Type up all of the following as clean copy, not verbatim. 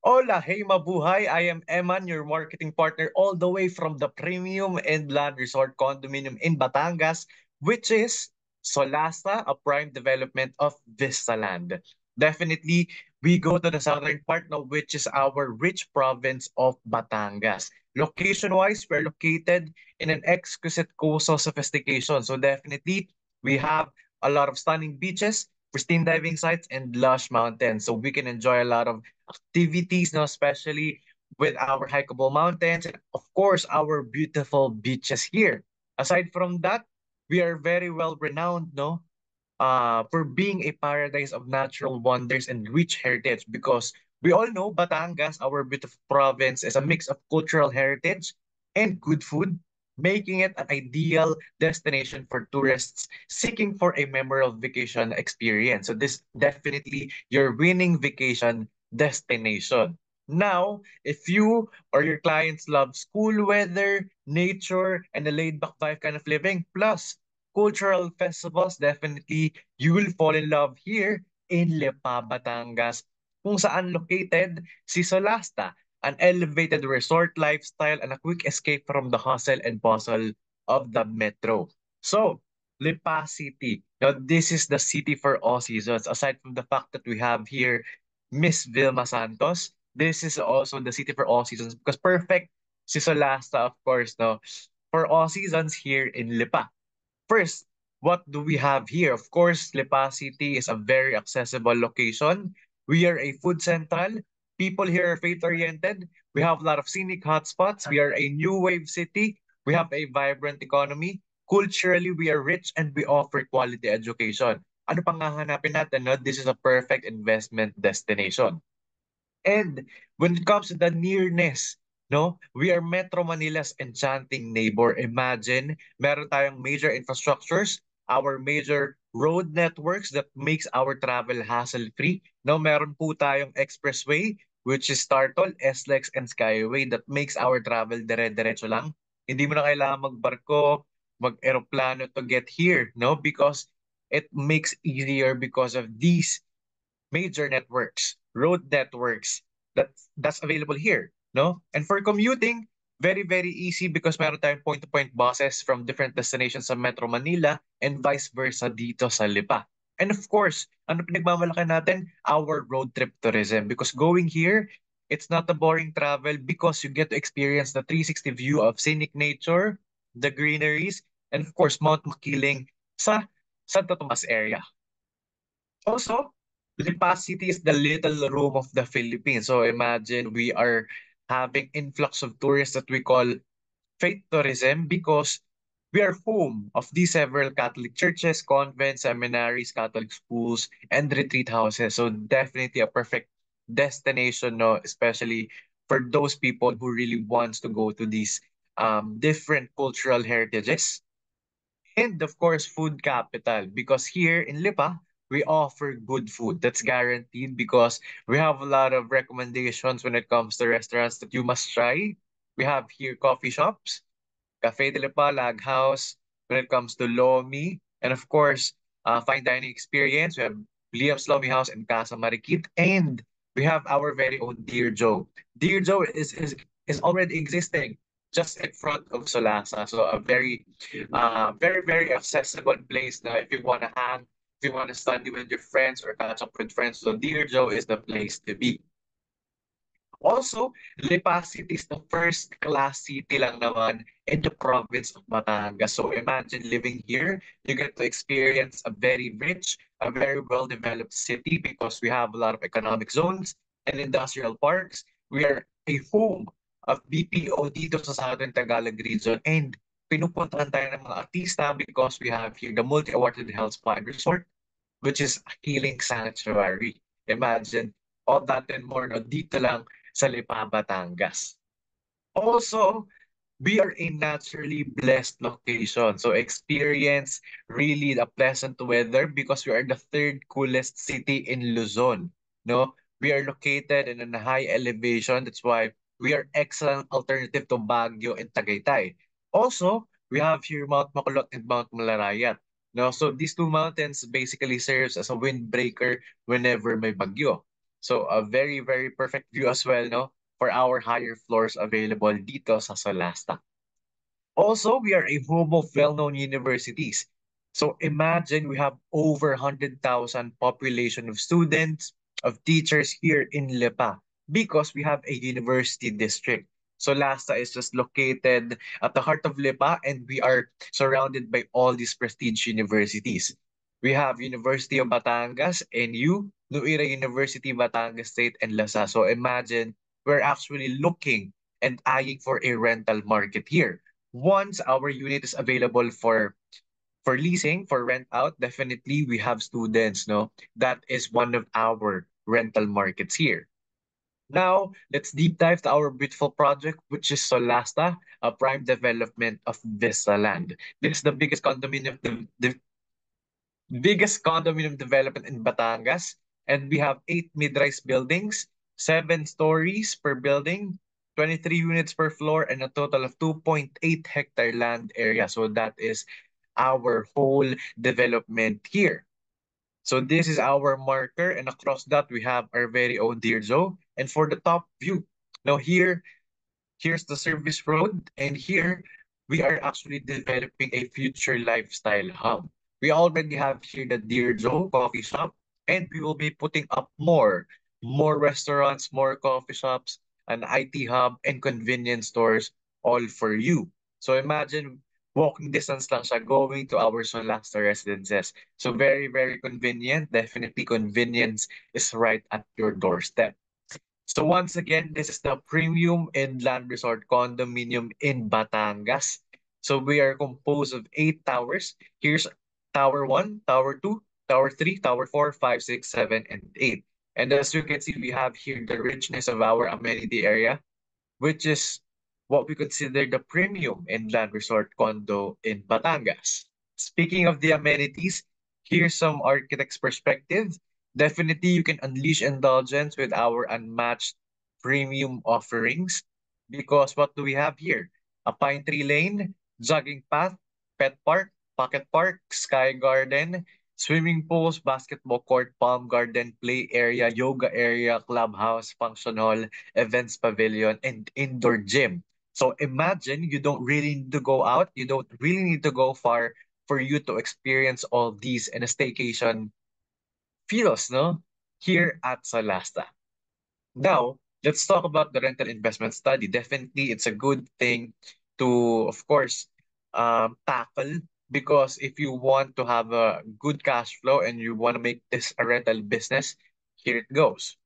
Hola, hey mabuhay. I am Eman, your marketing partner all the way from the Premium and Land Resort Condominium in Batangas, which is Solasta, a prime development of Vistaland. Definitely, we go to the southern part now, which is our rich province of Batangas. Location-wise, we're located in an exquisite coastal sophistication. So definitely, we have a lot of stunning beaches, pristine diving sites, and lush mountains. So we can enjoy a lot of activities, no, especially with our hikeable mountains and of course our beautiful beaches here. Aside from that, we are very well renowned, no, for being a paradise of natural wonders and rich heritage because we all know Batangas, our beautiful province, is a mix of cultural heritage and good food, making it an ideal destination for tourists seeking for a memorable vacation experience. So this definitely your winning vacation destination. Now, if you or your clients love school weather, nature, and a laid-back vibe kind of living, plus cultural festivals, definitely you will fall in love here in Lipa, Batangas, kung saan located si Solasta, an elevated resort lifestyle and a quick escape from the hustle and bustle of the metro. So, Lipa City. Now, this is the city for all seasons. Aside from the fact that we have here Miss Vilma Santos, this is also the city for all seasons because perfect si Solasta, of course, no, for all seasons here in Lipa. First, what do we have here? Of course, Lipa City is a very accessible location. We are a food central. People here are faith-oriented. We have a lot of scenic hotspots. We are a new wave city. We have a vibrant economy. Culturally, we are rich and we offer quality education. Ano pang hahanapin natin? No? This is a perfect investment destination. And when it comes to the nearness, no, we are Metro Manila's enchanting neighbor. Imagine, meron tayong major infrastructures, our major road networks that makes our travel hassle-free. No, meron po tayong expressway, which is Startol, SLEX, and Skyway that makes our travel dire-diretso lang. Hindi mo na kailangan magbarko, mag-eroplano to get here, no? Because it makes easier because of these major networks, road networks that's available here, no? And for commuting, very very easy because meron tayong point-to-point buses from different destinations sa Metro Manila and vice versa dito sa Lipa. And of course, ano pinagmamalaki natin? Our road trip tourism because going here, it's not a boring travel because you get to experience the 360 view of scenic nature, the greeneries, and of course, Mount Makiling sa Santo Tomas area. Also, Lipa City is the little Rome of the Philippines. So imagine we are having influx of tourists that we call faith tourism because we are home of these several Catholic churches, convents, seminaries, Catholic schools, and retreat houses. So definitely a perfect destination, no, especially for those people who really wants to go to these different cultural heritages. And of course, food capital. Because here in Lipa, we offer good food. That's guaranteed because we have a lot of recommendations when it comes to restaurants that you must try. We have here coffee shops, Cafe de Lipa, Lag House, when it comes to Lomi, and of course, fine dining experience. We have Liam's Lomi House and Casa Marikit, and we have our very own Dear Joe. Dear Joe is already existing just in front of Solasa. So a very accessible place now if you want to hang, if you want to study with your friends or catch up with friends. So Dear Joe is the place to be. Also, Lipa City is the first class city lang naman in the province of Batangas. So imagine living here, you get to experience a very rich, a very well-developed city because we have a lot of economic zones and industrial parks. We are a home of BPO dito sa Southern Tagalog region and pinupuntahan tayo ng mga artista because we have here the multi-awarded health spa and resort, which is a healing sanctuary. Imagine all that and more no, dito lang sa Lipa, Batangas. Also, we are a naturally blessed location. So experience really the pleasant weather because we are the third coolest city in Luzon. No, we are located in a high elevation. That's why we are excellent alternative to Baguio and Tagaytay. Also, we have here Mount Makulot and Mount Malarayat. No, so these two mountains basically serves as a windbreaker whenever may bagyo. So a very, very perfect view as well, no? For our higher floors available dito sa Solasta. Also, we are a home of well-known universities. So imagine we have over 100,000 population of students, of teachers here in Lipa because we have a university district. So Lasta is just located at the heart of Lipa and we are surrounded by all these prestige universities. We have University of Batangas, NU, Nuira University, Batangas State, and LASA. So imagine we're actually looking and eyeing for a rental market here. Once our unit is available for leasing, for rent out, definitely we have students, no? That is one of our rental markets here. Now, let's deep dive to our beautiful project, which is Solasta, a prime development of Vista Land. This is the biggest condominium development in Batangas, and we have 8 mid-rise buildings, 7 stories per building, 23 units per floor, and a total of 2.8 hectare land area. So that is our whole development here. So this is our marker, and across that we have our very own Dirzo. And for the top view, now here's the service road, and here we are actually developing a future lifestyle hub. We already have here the Dear Joe coffee shop, and we will be putting up more restaurants, more coffee shops, an IT hub, and convenience stores, all for you. So imagine walking distance lang siya going to our Solasta residences. So very, very convenient. Definitely convenience is right at your doorstep. So once again, this is the Premium Inland Resort Condominium in Batangas. So we are composed of 8 towers. Here's Tower 1, Tower 2, Tower 3, Tower 4, 5, 6, 7, and 8. And as you can see, we have here the richness of our amenity area, which is what we consider the premium inland resort condo in Batangas. Speaking of the amenities, here's some architect's perspective. Definitely, you can unleash indulgence with our unmatched premium offerings because what do we have here? A pine tree lane, jogging path, pet park, pocket park, sky garden, swimming pools, basketball court, palm garden, play area, yoga area, clubhouse, function hall, events pavilion, and indoor gym. So imagine you don't really need to go out, you don't really need to go far for you to experience all these in a staycation feels, no? Here at Solasta. Now, let's talk about the rental investment study. Definitely, it's a good thing to, of course, tackle because if you want to have a good cash flow and you want to make this a rental business, here it goes.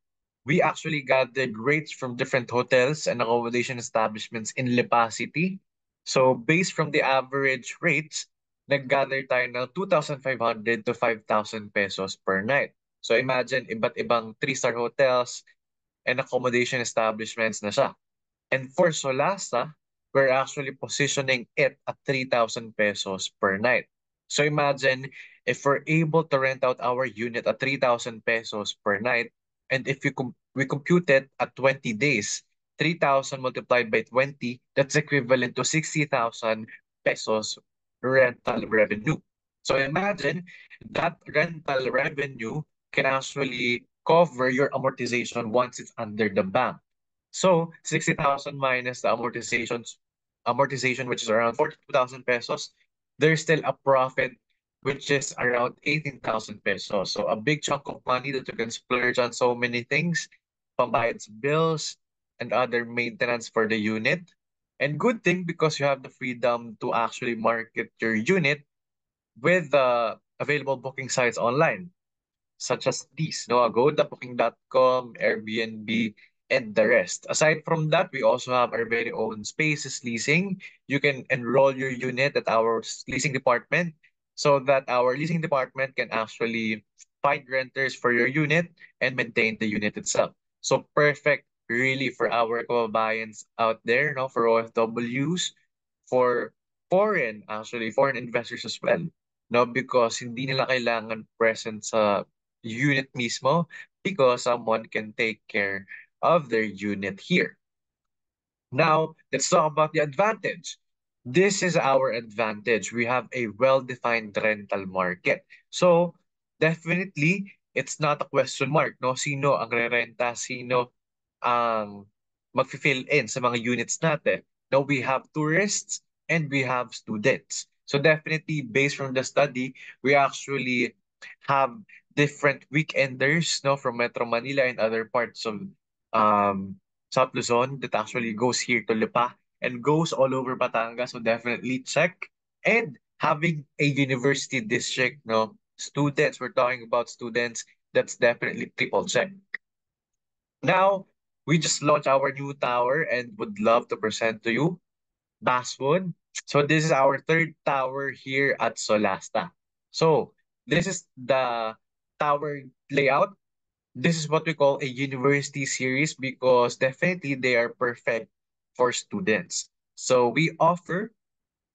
We actually gathered rates from different hotels and accommodation establishments in Lipa City. So based from the average rates, nag-gather tayo ng 2,500 to 5,000 pesos per night. So imagine iba't ibang 3-star hotels and accommodation establishments na siya. And for Solasa, we're actually positioning it at 3,000 pesos per night. So imagine if we're able to rent out our unit at 3,000 pesos per night, and if we compute it at 20 days, 3,000 multiplied by 20, that's equivalent to 60,000 pesos rental revenue. So imagine that rental revenue can actually cover your amortization once it's under the bank. So 60,000 minus the amortization, which is around 42,000 pesos, there's still a profit, which is around 18,000 pesos. So a big chunk of money that you can splurge on so many things, pambayad sa bills, and other maintenance for the unit. And good thing because you have the freedom to actually market your unit with available booking sites online such as these, no, Agoda, Booking.com, Airbnb, and the rest. Aside from that, we also have our very own Spaces Leasing. You can enroll your unit at our leasing department so that our leasing department can actually find renters for your unit and maintain the unit itself. So perfect really for our kababayans out there, no, for OFWs, for foreign investors as well. No, because hindi nila kailangan present sa unit mismo because someone can take care of their unit here. Now, let's talk about the advantage. This is our advantage. We have a well-defined rental market. So, definitely, it's not a question mark, no? Sino ang rerenta, sino ang mag-fill in sa mga units natin. No, we have tourists and we have students. So definitely, based from the study, we actually have different weekenders, no, from Metro Manila and other parts of South Luzon that actually goes here to Lipa and goes all over Batangas. So definitely check. And having a university district, no, students, we're talking about students, that's definitely triple check. Now, we just launched our new tower and would love to present to you Basswood. So this is our third tower here at Solasta. So this is the tower layout. This is what we call a university series because definitely they are perfect for students. So we offer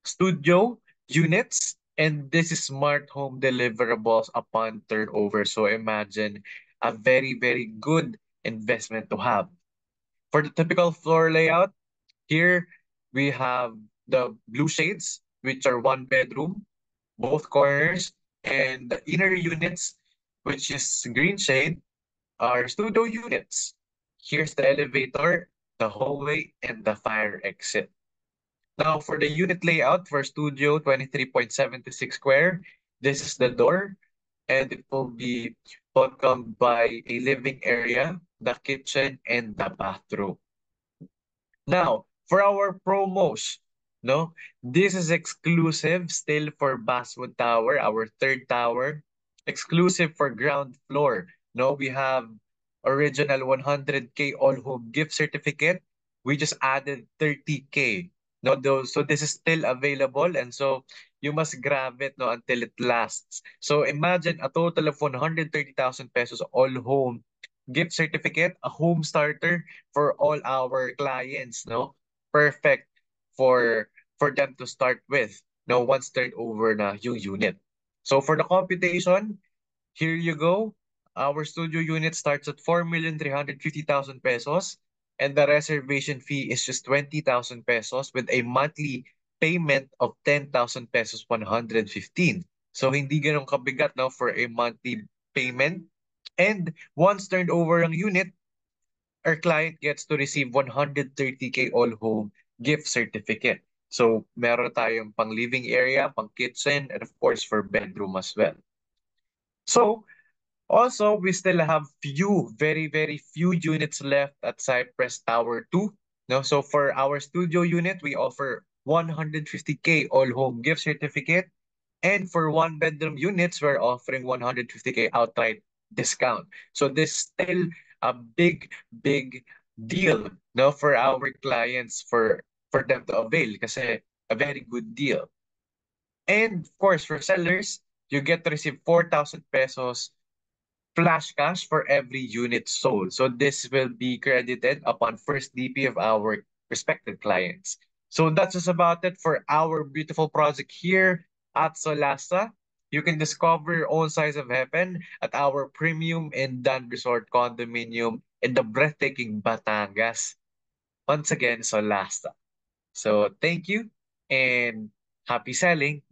studio units and this is smart home deliverables upon turnover. So imagine a very, very good investment to have. For the typical floor layout, here we have the blue shades, which are one bedroom, both corners, and the inner units, which is green shade, are studio units. Here's the elevator, the hallway, and the fire exit. Now, for the unit layout for Studio 23.76 square, this is the door, and it will be welcomed by a living area, the kitchen, and the bathroom. Now, for our promos, no, this is exclusive still for Basswood Tower, our third tower, exclusive for ground floor. No, we have original 100K all home gift certificate. We just added 30K. No, those, so this is still available, and so you must grab it no until it lasts. So imagine a total of 130,000 pesos all home gift certificate, a home starter for all our clients, no? Perfect for them to start with, no, once turned over na yung unit. So for the computation, here you go. Our studio unit starts at 4,350,000 pesos and the reservation fee is just 20,000 pesos with a monthly payment of 10,000 pesos 115. So hindi ganun kabigat now for a monthly payment. And once turned over ang unit, our client gets to receive 130K all home gift certificate. So meron tayong pang living area, pang kitchen, and of course for bedroom as well. So also, we still have few, very, very few units left at Cypress Tower 2. No, so for our studio unit, we offer 150K all home gift certificate. And for one bedroom units, we're offering 150K outright discount. So this is still a big, big deal no, for our clients for them to avail kasi a very good deal. And of course, for sellers, you get to receive 4,000 pesos flash cash for every unit sold. So this will be credited upon first DP of our respected clients. So that's just about it for our beautiful project here at Solasa. You can discover your own size of heaven at our premium and Dan Resort condominium in the breathtaking Batangas. Once again, Solasa. So thank you and happy selling.